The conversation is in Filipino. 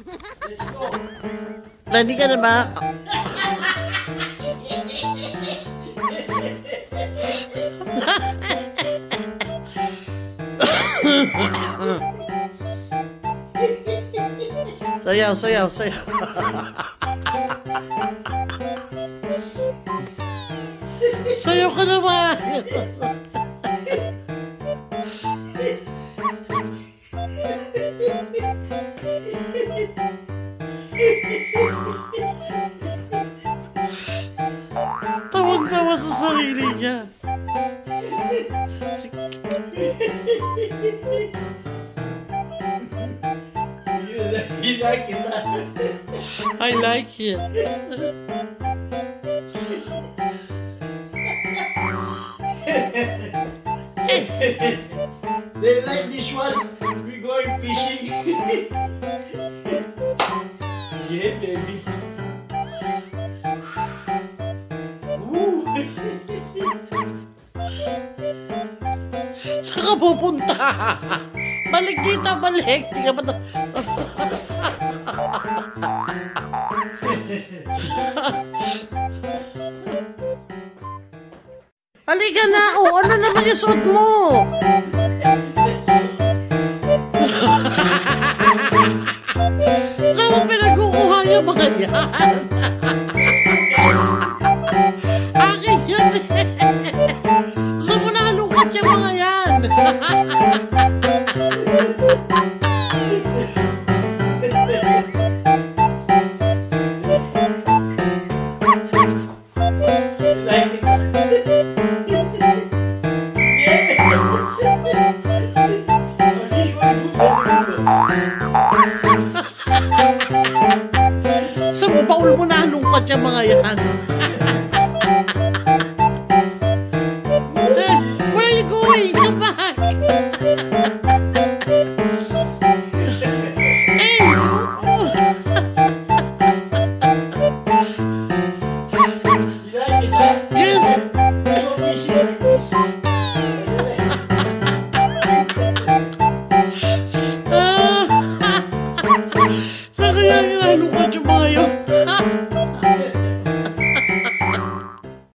Let's go. Ready ka na ba? Sayaw, sayaw, sayaw. Sayaw ka naman. Tawag-tawa sa sarili niya. You like it? I like it. They like this one. We're going fishing. Yeah, baby. Woo. Saan ka pupunta? Balik dito, balik. Di ka ba Halika na! O, ano naman yung suot mo? Saan mo pinagkukuha yung mga yan? Akin yan eh! Saan mo nalungkat yung mga yan? Sa baul mo nalungkat yung mga yan.